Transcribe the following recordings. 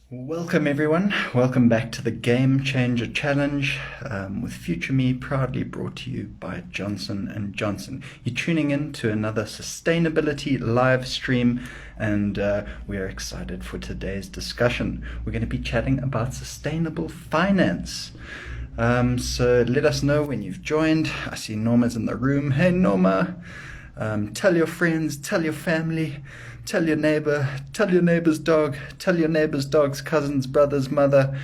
Welcome everyone. Welcome back to the Game Changer Challenge with Future Me, proudly brought to you by Johnson and Johnson. You're tuning in to another sustainability live stream, and we are excited for today's discussion. We're going to be chatting about sustainable finance. So let us know when you've joined. I see Norma's in the room. Hey Norma. Tell your friends, tell your family, tell your neighbor, tell your neighbor's dog, tell your neighbor's dog's cousin's brother's mother.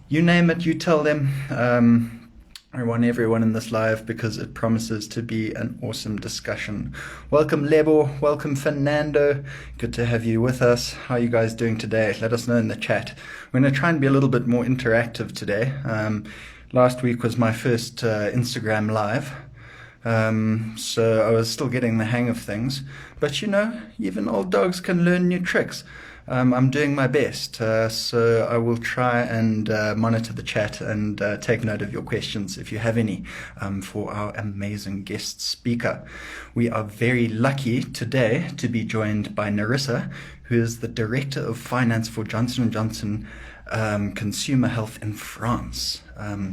You name it, you tell them. I want everyone in this live because it promises to be an awesome discussion. Welcome Lebo, welcome Fernando. Good to have you with us. How are you guys doing today? Let us know in the chat. We're going to try and be a little bit more interactive today. Last week was my first Instagram live. So I was still getting the hang of things. But you know, even old dogs can learn new tricks. I'm doing my best, so I will try and monitor the chat and take note of your questions if you have any for our amazing guest speaker. We are very lucky today to be joined by Nerissa, who is the Director of Finance for Johnson & Johnson Consumer Health in France.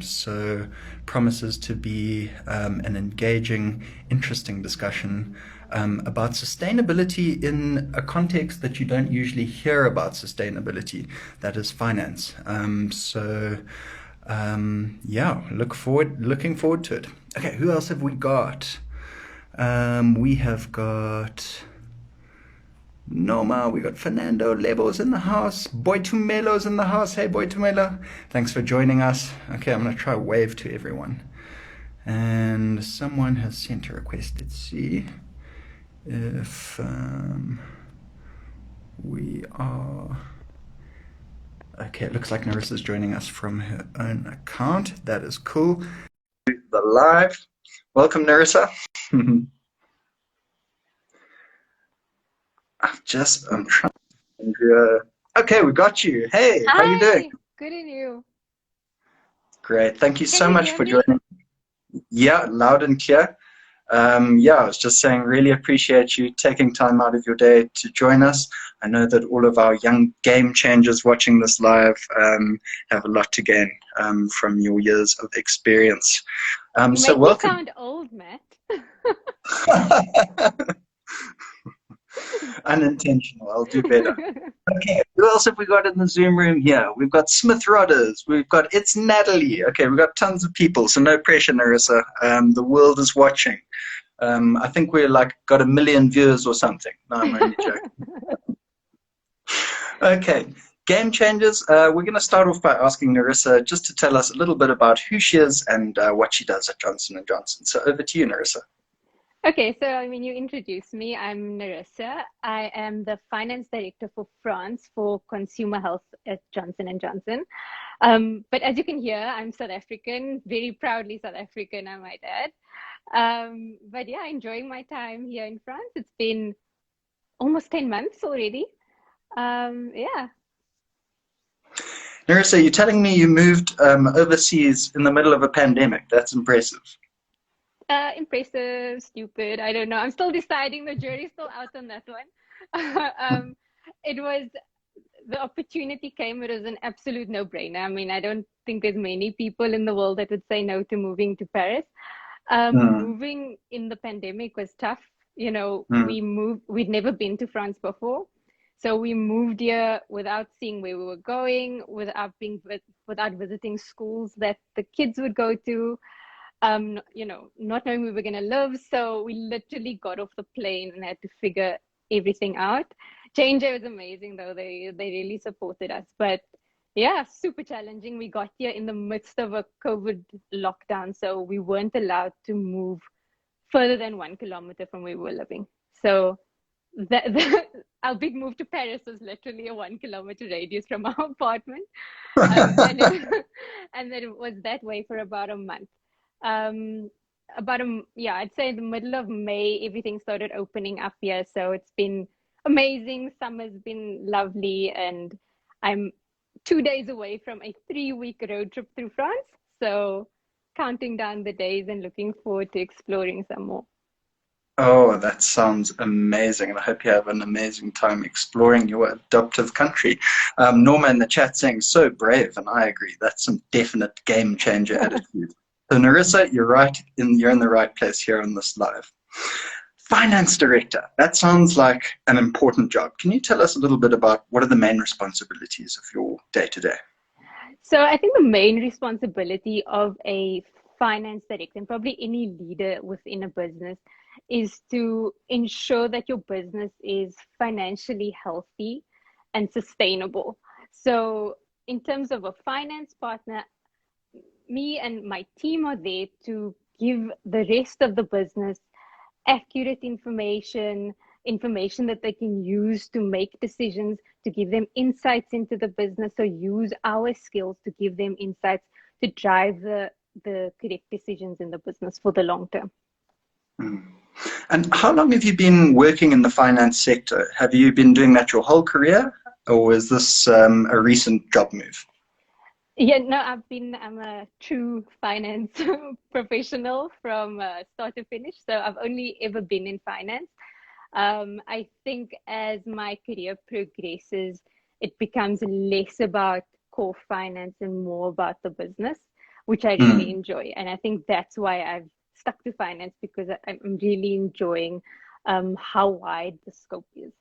So promises to be an engaging, interesting discussion about sustainability in a context that you don't usually hear about sustainability, that is finance. Yeah, looking forward to it. Okay, who else have we got? We have got Norma, we got Fernando, Lebo's in the house, Boy Tumelo's in the house. Hey Boy Tumelo, thanks for joining us. Okay, I'm going to try wave to everyone. And someone has sent a request. Let's see if we are... Okay, it looks like Nerissa's joining us from her own account. That is cool. The live. Welcome, Nerissa. I'm trying to... Okay, we got you. Hey, how you doing? Hi, good in you. Great. Thank you Can so you much hear for me? joining. Yeah, loud and clear. Yeah, I was just saying, really appreciate you taking time out of your day to join us. I know that all of our young game changers watching this live have a lot to gain from your years of experience. You So make me welcome. sound old, Matt. Unintentional, I'll do better. Okay, who else have we got in the Zoom room here? We've got Smith Rodders, we've got It's Natalie. Okay, we've got tons of people, so no pressure, Nerissa. The world is watching. I think we're like got 1 million viewers or something. No, I'm only joking. Okay, game changers. We're going to start off by asking Nerissa just to tell us a little bit about who she is and what she does at Johnson & Johnson. So over to you, Nerissa. Okay, so you introduced me. I'm Nerissa. I am the finance director for France for consumer health at Johnson and Johnson. But as you can hear, I'm South African, very proudly South African, I might add. But yeah, enjoying my time here in France. It's been almost 10 months already. Yeah. Nerissa, you're telling me you moved overseas in the middle of a pandemic. That's impressive. Impressive, stupid. I don't know. I'm still deciding. The jury's still out on that one. It was the opportunity came. It was an absolute no-brainer. I mean, I don't think there's many people in the world that would say no to moving to Paris. Mm, Moving in the pandemic was tough. mm, We moved. We'd never been to France before, so we moved here without seeing where we were going, without visiting schools that the kids would go to, not knowing where we were going to live. So we literally got off the plane and had to figure everything out. J&J was amazing though. They really supported us. But yeah, super challenging. We got here in the midst of a COVID lockdown, so we weren't allowed to move further than 1 kilometer from where we were living. So our big move to Paris was literally a 1 kilometer radius from our apartment. And then it was that way for about a month. Um, yeah, I'd say the middle of May, everything started opening up here. So it's been amazing. Summer's been lovely, and I'm 2 days away from a 3-week road trip through France. So counting down the days and looking forward to exploring some more. Oh, that sounds amazing, and I hope you have an amazing time exploring your adoptive country. Norma in the chat saying, so brave, and I agree. That's some definite game changer attitude. So, Nerissa, you're in the right place here on this live. Finance director. That sounds like an important job. Can you tell us a little bit about what are the main responsibilities of your day-to-day? So I think the main responsibility of a finance director and probably any leader within a business is to ensure that your business is financially healthy and sustainable. So in terms of a finance partner, me and my team are there to give the rest of the business accurate information that they can use to make decisions, to give them insights into the business. So use our skills to give them insights to drive the correct decisions in the business for the long term. Mm. And how long have you been working in the finance sector? Have you been doing that your whole career, or is this a recent job move? Yeah, no, I'm a true finance professional from start to finish. So I've only ever been in finance. I think as my career progresses, it becomes less about core finance and more about the business, which I really Mm. enjoy. And I think that's why I've stuck to finance, because I'm really enjoying how wide the scope is.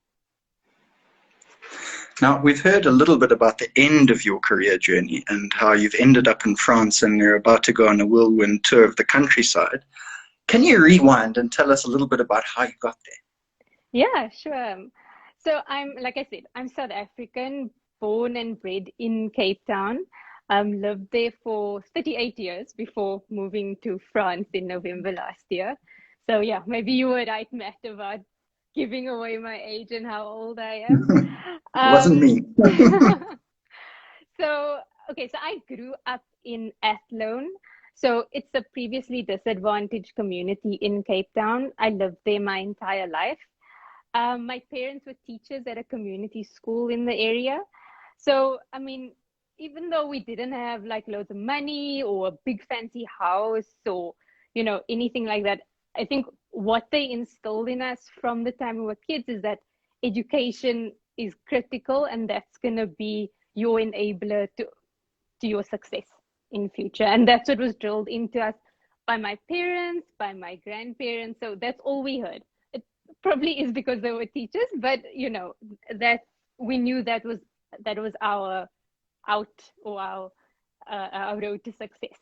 Now, we've heard a little bit about the end of your career journey and how you've ended up in France and you're about to go on a whirlwind tour of the countryside. Can you rewind and tell us a little bit about how you got there? Yeah, sure. So like I said, I'm South African, born and bred in Cape Town. Lived there for 38 years before moving to France in November last year. So yeah, maybe you were right, Matt, about giving away my age and how old I am. It wasn't me. So, okay, so I grew up in Athlone. So it's a previously disadvantaged community in Cape Town. I lived there my entire life. My parents were teachers at a community school in the area. So, I mean, even though we didn't have like loads of money or a big fancy house or, anything like that, I think what they instilled in us from the time we were kids is that education is critical, and that's going to be your enabler to your success in future. And that's what was drilled into us by my parents, by my grandparents. So that's all we heard. It probably is because they were teachers, but that we knew that was our out, or our road to success.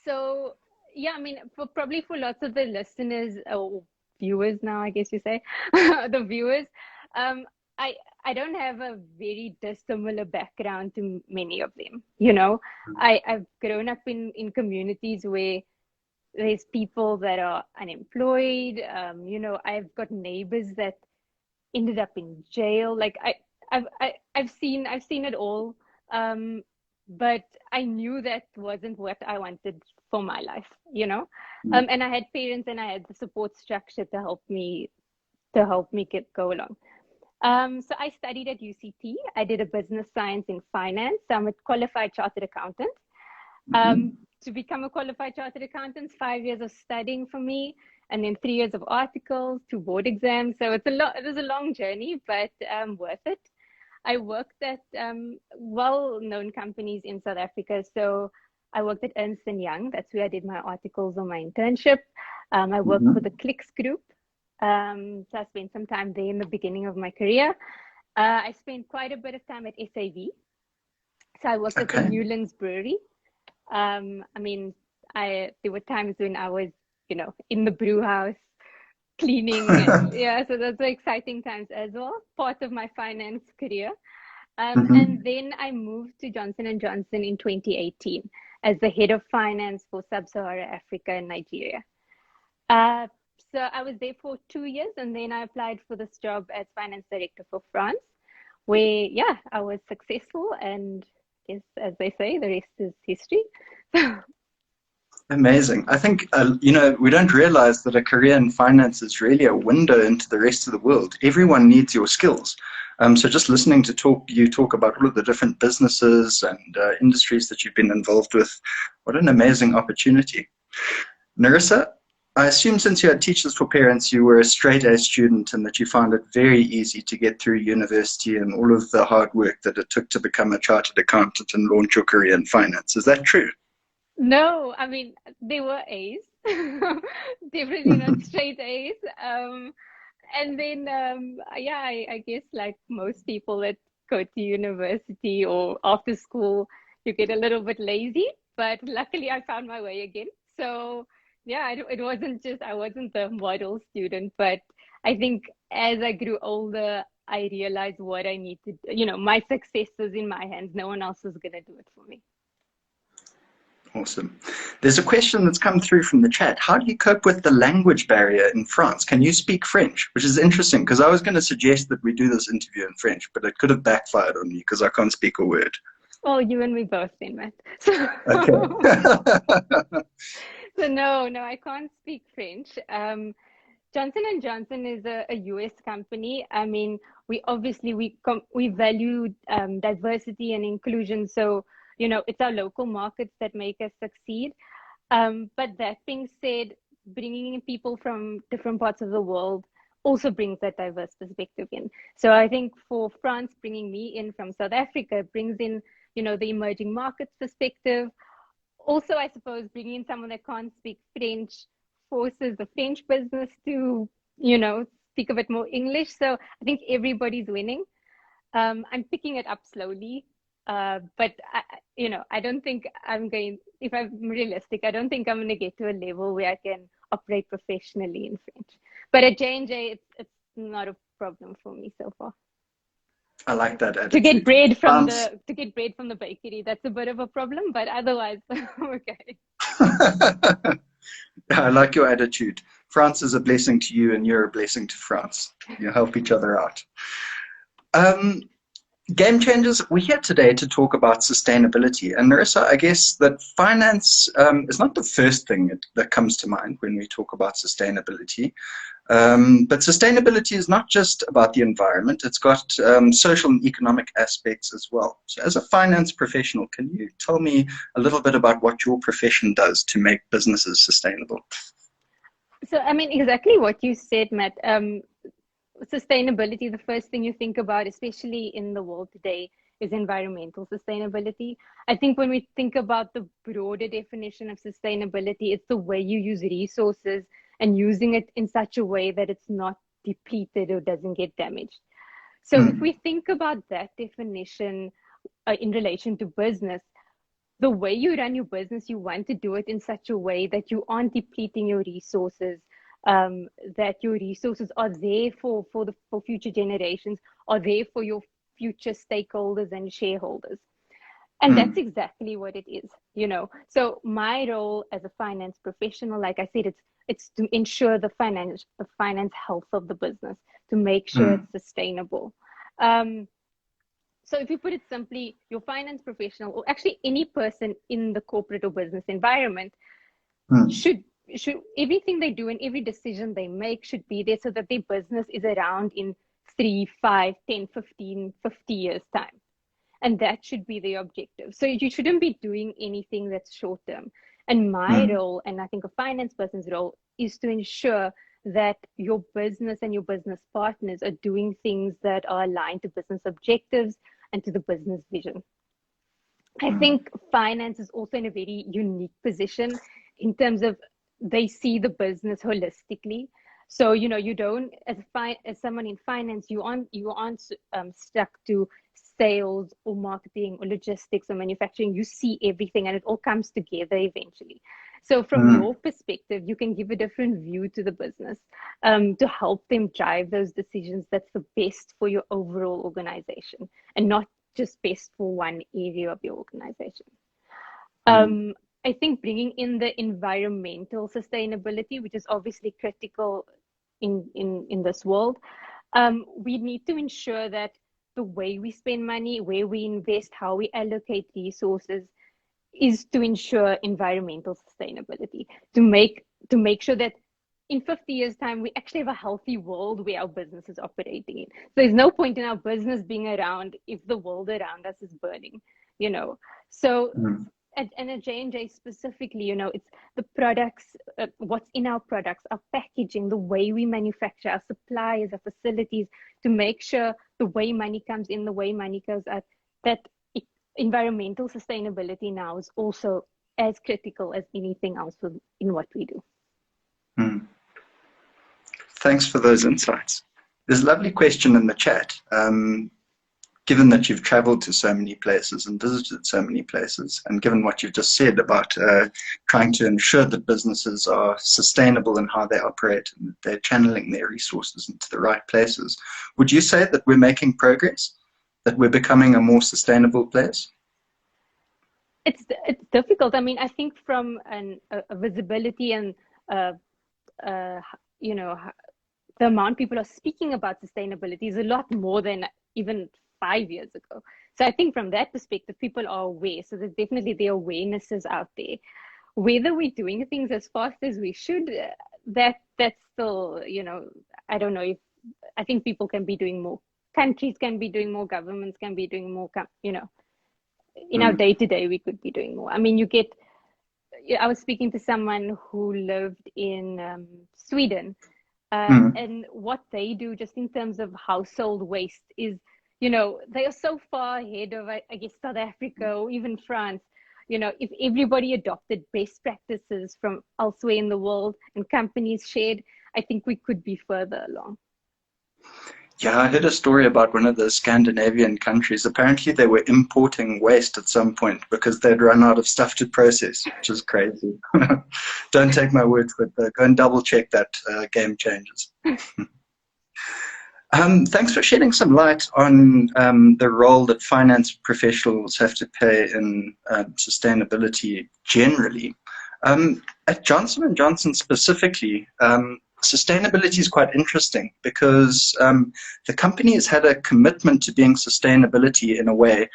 So yeah, I mean, for lots of the listeners or viewers now, I guess you say, the viewers, I don't have a very dissimilar background to many of them. I've grown up in communities where there's people that are unemployed. I've got neighbors that ended up in jail. Like I've seen it all. But I knew that wasn't what I wanted for my life, and I had parents and I had the support structure to help me go along. So I studied at UCT. I did a business science in finance. So I'm a qualified chartered accountant. To become a qualified chartered accountant, 5 years of studying for me, and then 3 years of articles, 2 board exams. So it was a long journey, but worth it. I worked at well-known companies in South Africa. So I worked at Ernst & Young. That's where I did my articles on my internship. I worked for the Clicks Group. So I spent some time there in the beginning of my career. I spent quite a bit of time at SAV. So I worked at the Newlands Brewery. There were times when I was, in the brew house, cleaning. Yeah, so those were exciting times as well, part of my finance career. And then I moved to Johnson & Johnson in 2018 as the head of finance for Sub-Saharan Africa and Nigeria. So I was there for 2 years, and then I applied for this job as finance director for France, where, I was successful, and I guess, as they say, the rest is history. Amazing. I think, we don't realize that a career in finance is really a window into the rest of the world. Everyone needs your skills. So just listening to you talk about all of the different businesses and industries that you've been involved with, what an amazing opportunity. Nerissa, I assume since you had Teachers for Parents, you were a straight A student and that you found it very easy to get through university and all of the hard work that it took to become a chartered accountant and launch your career in finance. Is that true? No, I mean, they were A's, definitely not straight A's. And then, yeah, I guess like most people that go to university or after school, you get a little bit lazy. But luckily, I found my way again. So, yeah, it wasn't just, I wasn't the model student, but I think as I grew older, I realized what I need to, my success is in my hands. No one else is going to do it for me. Awesome. There's a question that's come through from the chat. How do you cope with the language barrier in France? Can you speak French? Which is interesting because I was going to suggest that we do this interview in French, but it could have backfired on me because I can't speak a word. Well, you and me both then, Matt. So, Okay. so no, I can't speak French. Johnson and Johnson is a US company. I mean, we obviously we value diversity and inclusion. So, it's our local markets that make us succeed. But that being said, bringing in people from different parts of the world also brings that diverse perspective in. So I think for France, bringing me in from South Africa brings in, the emerging markets perspective. Also, I suppose bringing in someone that can't speak French forces the French business to, speak a bit more English. So I think everybody's winning. I'm picking it up slowly. But I don't think if I'm realistic, I don't think I'm going to get to a level where I can operate professionally in French. But at J&J, it's not a problem for me so far. I like that attitude. To get bread from the bakery, that's a bit of a problem, but otherwise, okay. I like your attitude. France is a blessing to you and you're a blessing to France. You help each other out. Game Changers, we're here today to talk about sustainability. And Nerissa, I guess that finance is not the first thing that comes to mind when we talk about sustainability. But sustainability is not just about the environment, it's got social and economic aspects as well. So as a finance professional, can you tell me a little bit about what your profession does to make businesses sustainable? So, I mean, exactly what you said, Matt. Sustainability, the first thing you think about, especially in the world today, is environmental sustainability. I think when we think about the broader definition of sustainability, it's the way you use resources and using it in such a way that it's not depleted or doesn't get damaged. So if we think about that definition in relation to business, the way you run your business, you want to do it in such a way that you aren't depleting your resources, that your resources are there for future generations, are there for your future stakeholders and shareholders. And that's exactly what it is, So my role as a finance professional, like I said, it's to ensure the finance health of the business, to make sure it's sustainable. So if you put it simply, your finance professional, or actually any person in the corporate or business environment, should everything they do and every decision they make should be there so that their business is around in 3, 5, 10, 15, 50 years time. And that should be the objective. So you shouldn't be doing anything that's short term. And my role, and I think a finance person's role, is to ensure that your business and your business partners are doing things that are aligned to business objectives and to the business vision. I think finance is also in a very unique position in terms of they see the business holistically. So, you don't, as someone in finance, you aren't stuck to sales or marketing or logistics or manufacturing. You see everything and it all comes together eventually. So from your perspective, you can give a different view to the business to help them drive those decisions that's the best for your overall organization and not just best for one area of your organization. I think bringing in the environmental sustainability, which is obviously critical in this world, we need to ensure that the way we spend money, where we invest, how we allocate resources is to ensure environmental sustainability, to make sure that in 50 years time, we actually have a healthy world where our business is operating in. So there's no point in our business being around if the world around us is burning, So and at J&J specifically, you know, it's the products, what's in our products, our packaging, the way we manufacture, our suppliers, our facilities, to make sure the way money comes in, the way money goes out, that environmental sustainability now is also as critical as anything else in what we do. Hmm. Thanks for those insights. There's a lovely question in the chat. Given that you've traveled to so many places and visited so many places, and given what you've just said about trying to ensure that businesses are sustainable in how they operate and that they're channeling their resources into the right places, would you say that we're making progress, that we're becoming a more sustainable place? It's difficult. I mean, I think from a visibility and you know, the amount people are speaking about sustainability is a lot more than even 5 years ago. So I think from that perspective, people are aware. So there's definitely the awareness is out there. Whether we're doing things as fast as we should, that's still, you know, I don't know if, I think people can be doing more. Countries can be doing more, governments can be doing more, you know, in our day-to-day, we could be doing more. I mean, I was speaking to someone who lived in Sweden, and what they do just in terms of household waste is, you know, they are so far ahead of, I guess, South Africa or even France. You know, if everybody adopted best practices from elsewhere in the world and companies shared, I think we could be further along. Yeah, I heard a story about one of the Scandinavian countries. Apparently they were importing waste at some point because they'd run out of stuff to process, which is crazy. Don't take my word for it. Go and double check that, Game Changers. Thanks for shedding some light on the role that finance professionals have to play in sustainability generally. At Johnson & Johnson specifically, sustainability is quite interesting because the company has had a commitment to being sustainability in a way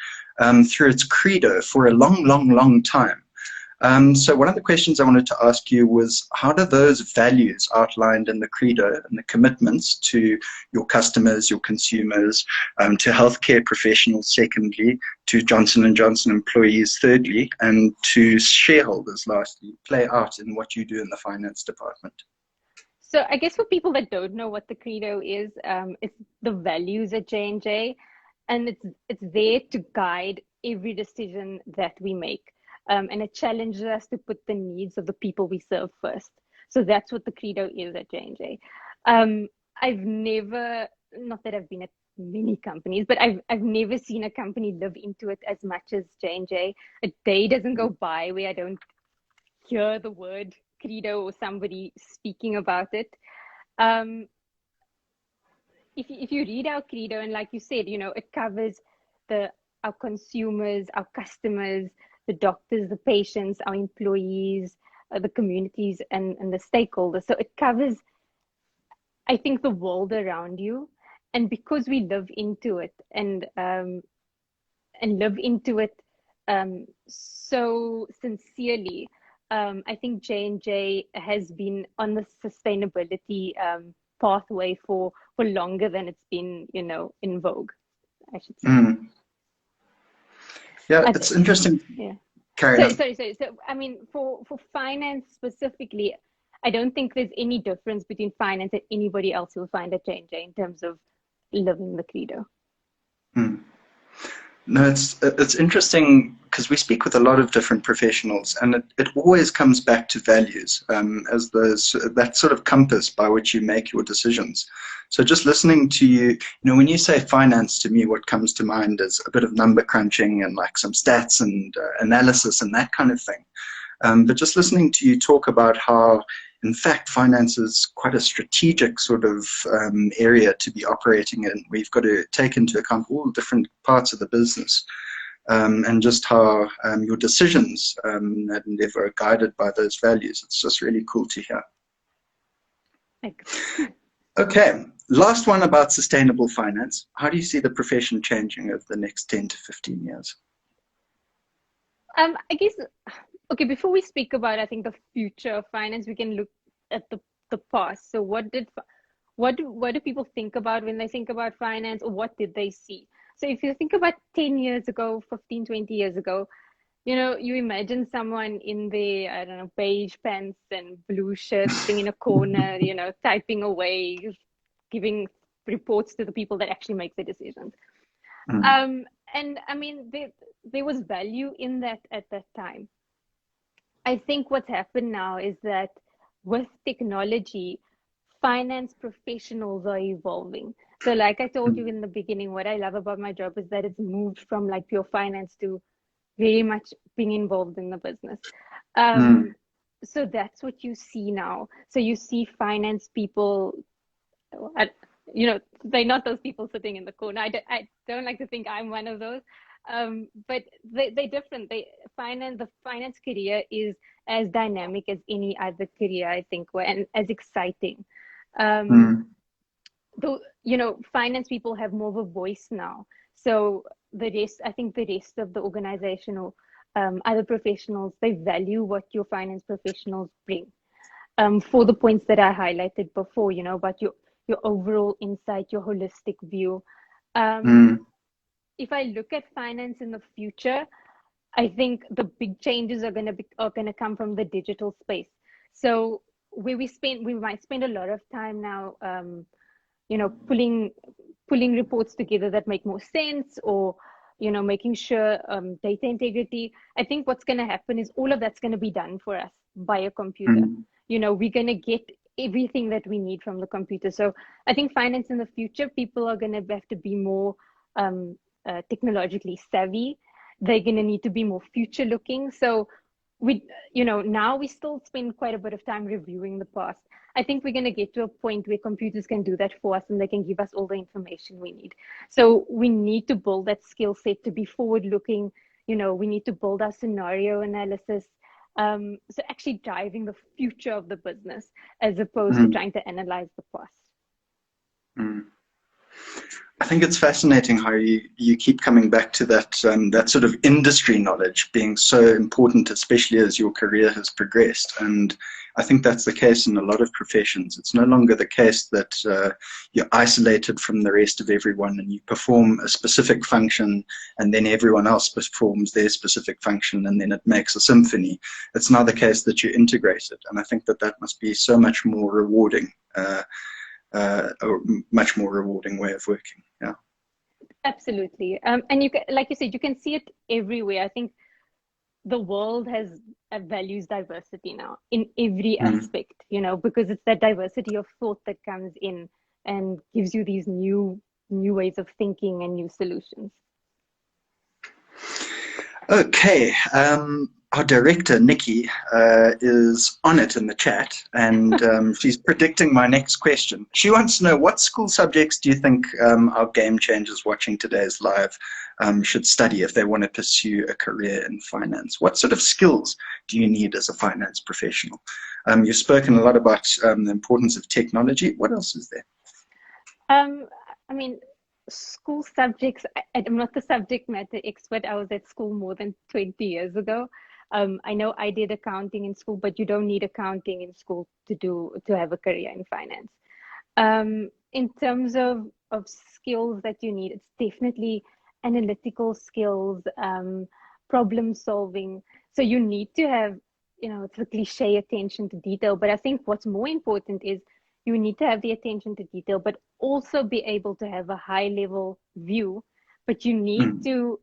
through its credo for a long, long, long time. So one of the questions I wanted to ask you was, how do those values outlined in the credo and the commitments to your customers, your consumers, to healthcare professionals, secondly, to Johnson & Johnson employees, thirdly, and to shareholders, lastly, play out in what you do in the finance department? So I guess for people that don't know what the credo is, it's the values at J&J, and it's there to guide every decision that we make. And it challenges us to put the needs of the people we serve first. So that's what the credo is at J&J. I've never, not that I've been at many companies, but I've never seen a company live into it as much as J&J. A day doesn't go by where I don't hear the word credo or somebody speaking about it. If you read our credo, and like you said, you know, it covers our consumers, our customers, the doctors, the patients, our employees, the communities, and the stakeholders. So it covers, I think, the world around you. And because we live into it and live into it so sincerely, I think J&J has been on the sustainability pathway for longer than it's been, you know, in vogue, I should say. Yeah, it's interesting. Yeah. Sorry. So, I mean, for finance specifically, I don't think there's any difference between finance and anybody else you'll find at J&J in terms of living the credo. No, it's interesting because we speak with a lot of different professionals, and it always comes back to values as that sort of compass by which you make your decisions. So just listening to you, you know, when you say finance, to me, what comes to mind is a bit of number crunching and like some stats and analysis and that kind of thing. But just listening to you talk about how, in fact, finance is quite a strategic sort of area to be operating in. We've got to take into account all the different parts of the business and just how your decisions and endeavor are guided by those values. It's just really cool to hear. Thanks. Okay, last one about sustainable finance. How do you see the profession changing over the next 10 to 15 years? I guess, okay, before we speak about, I think, the future of finance, we can look at the past. So what do people think about when they think about finance, or what did they see? So if you think about 10 years ago, 15, 20 years ago, You imagine someone in their, I don't know, beige pants and blue shirt sitting in a corner, typing away, giving reports to the people that actually make the decisions. Mm, Um, and I mean, there was value in that at that time. I think what's happened now is that with technology, finance professionals are evolving. So, like I told you mm, in the beginning, what I love about my job is that it's moved from like pure finance to very much being involved in the business. Um, mm, so that's what you see now. So you see finance people, I, they're not those people sitting in the corner. I don't like to think I'm one of those. But they're different. The finance career is as dynamic as any other career, I think, and as exciting. Um, mm, though, finance people have more of a voice now. So I think the rest of the organization or other professionals, they value what your finance professionals bring. For the points that I highlighted before, about your overall insight, your holistic view. Um, mm, if I look at finance in the future, I think the big changes are gonna come from the digital space. So where we might spend a lot of time now, pulling reports together that make more sense, or making sure data integrity. I think what's going to happen is all of that's going to be done for us by a computer. mm, We're going to get everything that we need from the computer. So I think finance in the future, people are going to have to be more technologically savvy. They're going to need to be more future looking. So now we still spend quite a bit of time reviewing the past. I think we're going to get to a point where computers can do that for us and they can give us all the information we need. So we need to build that skill set to be forward looking. We need to build our scenario analysis. So actually driving the future of the business as opposed to mm, trying to analyze the past. mm. I think it's fascinating how you keep coming back to that sort of industry knowledge being so important, especially as your career has progressed. And I think that's the case in a lot of professions. It's no longer the case that you're isolated from the rest of everyone and you perform a specific function and then everyone else performs their specific function and then it makes a symphony. It's now the case that you're integrated. And I think that must be so much more rewarding. A much more rewarding way of working. Yeah. Absolutely. And like you said, you can see it everywhere. I think the world has values diversity now in every Mm. aspect, because it's that diversity of thought that comes in and gives you these new ways of thinking and new solutions. Okay. Our director, Nikki, is on it in the chat, and she's predicting my next question. She wants to know, what school subjects do you think our game changers watching today's live should study if they want to pursue a career in finance? What sort of skills do you need as a finance professional? You've spoken a lot about the importance of technology. What else is there? I mean, school subjects, I'm not the subject matter expert. I was at school more than 20 years ago. I know I did accounting in school, but you don't need accounting in school to have a career in finance. In terms of skills that you need, it's definitely analytical skills, problem solving. So you need to have, it's a cliche, attention to detail, but I think what's more important is you need to have the attention to detail, but also be able to have a high level view. But you need Mm. to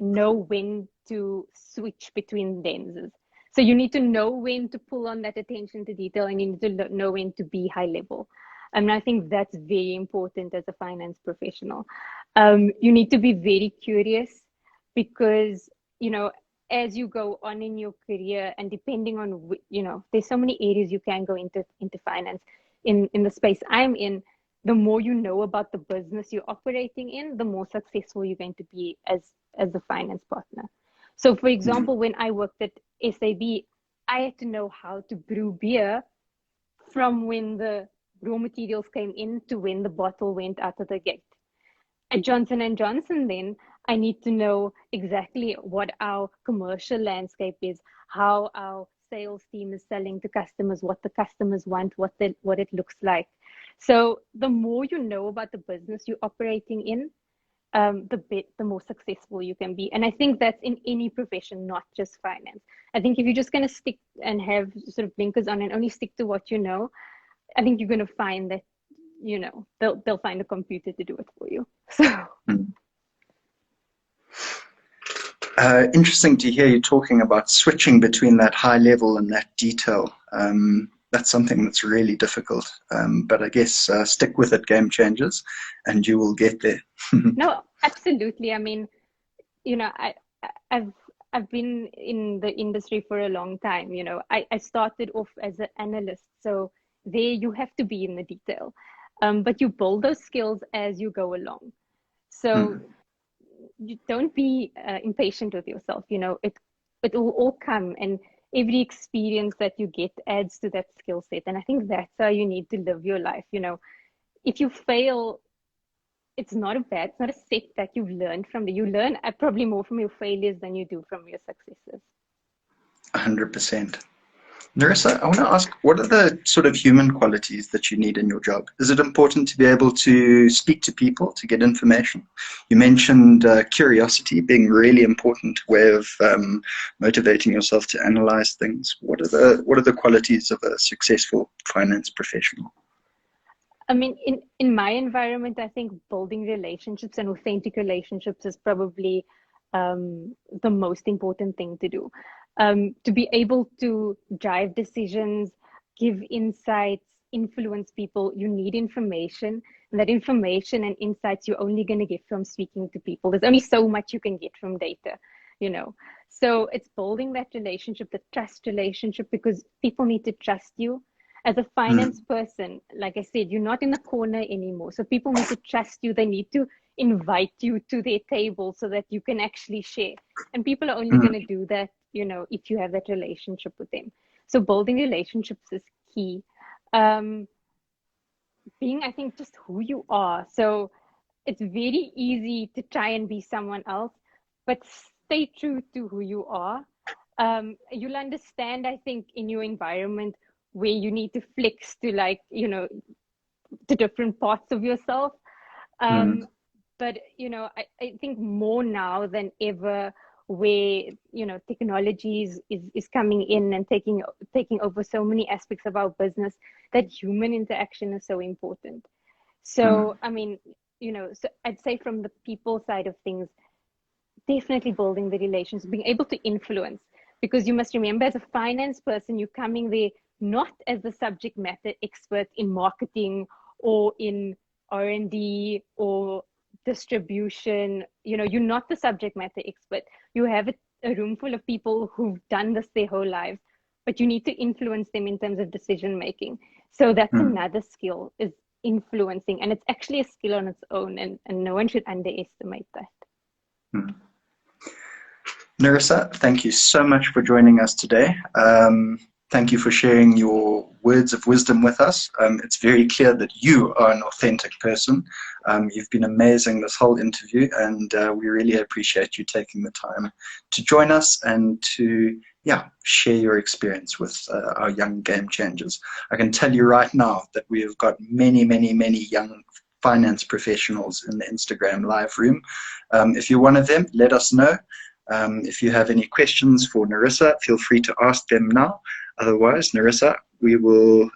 know when to switch between lenses. So you need to know when to pull on that attention to detail, and you need to know when to be high level. And I think that's very important as a finance professional. You need to be very curious because, as you go on in your career, and depending on, there's so many areas you can go into finance. In the space I'm in, the more you know about the business you're operating in, the more successful you're going to be as a finance partner. So, for Mm. example, when I worked at SAB, I had to know how to brew beer from when the raw materials came in to when the bottle went out of the gate. At Johnson and Johnson, then I need to know exactly what our commercial landscape is, how our sales team is selling to customers, what the customers want, what it looks like. So the more you know about the business you're operating in, the more successful you can be. And I think that's in any profession, not just finance. I think if you're just going to stick and have sort of blinkers on and only stick to what you know, I think you're going to find that, they'll find a computer to do it for you. So. Interesting to hear you talking about switching between that high level and that detail. That's something that's really difficult. But I guess stick with it, game changers, and you will get there. No, absolutely. I mean, I've been in the industry for a long time. I started off as an analyst, so there you have to be in the detail. But you build those skills as you go along. So you don't be impatient with yourself. It will all come, and every experience that you get adds to that skill set. And I think that's how you need to live your life. If you fail, it's not a setback. You've learned from it. You learn probably more from your failures than you do from your successes. 100%. Nerissa, I want to ask, what are the sort of human qualities that you need in your job? Is it important to be able to speak to people, to get information? You mentioned curiosity being a really important way of motivating yourself to analyze things. What are the qualities of a successful finance professional? I mean, in my environment, I think building relationships and authentic relationships is probably the most important thing to do. To be able to drive decisions, give insights, influence people, you need information. And that information and insights you're only going to get from speaking to people. There's only so much you can get from data, So it's building that relationship, the trust relationship, because people need to trust you. As a finance person, like I said, you're not in the corner anymore. So people need to trust you. They need to invite you to their table so that you can actually share. And people are only going to do that, if you have that relationship with them. So building relationships is key. Being, I think, just who you are. So it's very easy to try and be someone else, but stay true to who you are. You'll understand, I think, in your environment where you need to flex to to different parts of yourself. But, I think more now than ever where, technology is coming in and taking over so many aspects of our business, that human interaction is so important. So, I mean, so I'd say from the people side of things, definitely building the relations, being able to influence, because you must remember, as a finance person, you're coming there not as the subject matter expert in marketing or in R&D or distribution. You're not the subject matter expert. You have a room full of people who've done this their whole lives, but you need to influence them in terms of decision making. So that's another skill, is influencing, and it's actually a skill on its own, and no one should underestimate that. Nerissa, thank you so much for joining us today. Thank you for sharing your words of wisdom with us. It's very clear that you are an authentic person. You've been amazing this whole interview, and we really appreciate you taking the time to join us and to share your experience with our young game changers. I can tell you right now that we have got many, many, many young finance professionals in the Instagram live room. If you're one of them, let us know. If you have any questions for Nerissa, feel free to ask them now. Otherwise, Nerissa, we will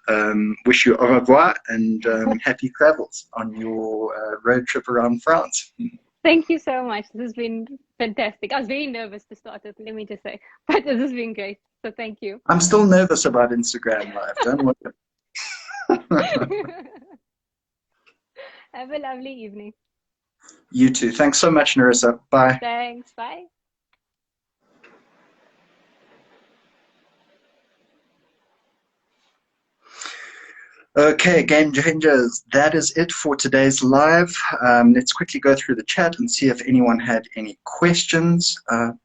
wish you au revoir and happy travels on your road trip around France. Thank you so much. This has been fantastic. I was very nervous to start with, let me just say, but this has been great. So thank you. I'm still nervous about Instagram Live. Don't worry. Have a lovely evening. You too. Thanks so much, Nerissa. Bye. Thanks. Bye. Okay, game changers, that is it for today's live. Let's quickly go through the chat and see if anyone had any questions. Man,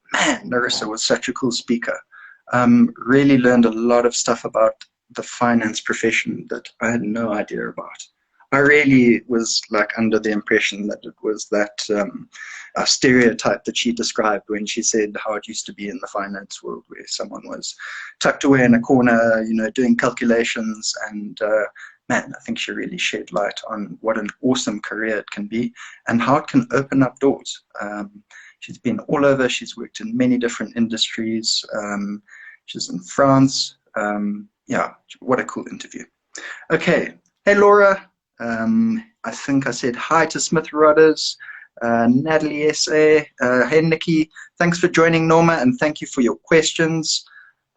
Nerissa was such a cool speaker. Really learned a lot of stuff about the finance profession that I had no idea about. I really was under the impression that it was that stereotype that she described when she said how it used to be in the finance world, where someone was tucked away in a corner, doing calculations and man, I think she really shed light on what an awesome career it can be and how it can open up doors. She's been all over. She's worked in many different industries. She's in France. Yeah, what a cool interview. Okay. Hey, Laura. I think I said hi to Smith Rodders, Natalie S.A. Hey, Nikki. Thanks for joining, Norma, and thank you for your questions.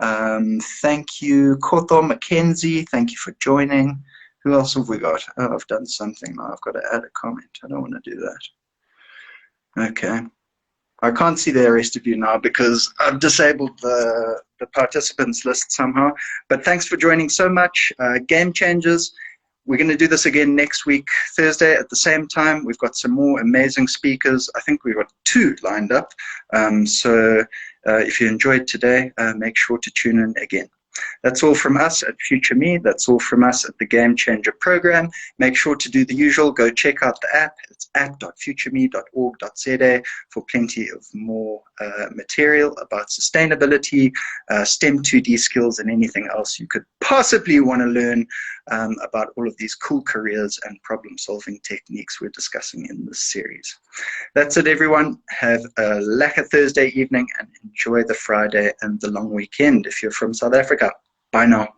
Thank you, Kotho Mackenzie. Thank you for joining. Who else have we got? Oh, I've done something now. I've got to add a comment. I don't want to do that. Okay. I can't see the rest of you now because I've disabled the participants list somehow. But thanks for joining so much. Game Changers. We're going to do this again next week, Thursday at the same time. We've got some more amazing speakers. I think we've got 2 lined up. So if you enjoyed today, make sure to tune in again. That's all from us at Future Me. That's all from us at the Game Changer program. Make sure to do the usual. Go check out the app. It's app.futureme.org.za for plenty of more material about sustainability, STEM 2D skills, and anything else you could possibly want to learn about all of these cool careers and problem-solving techniques we're discussing in this series. That's it, everyone. Have a lekker Thursday evening and enjoy the Friday and the long weekend if you're from South Africa. Bye now.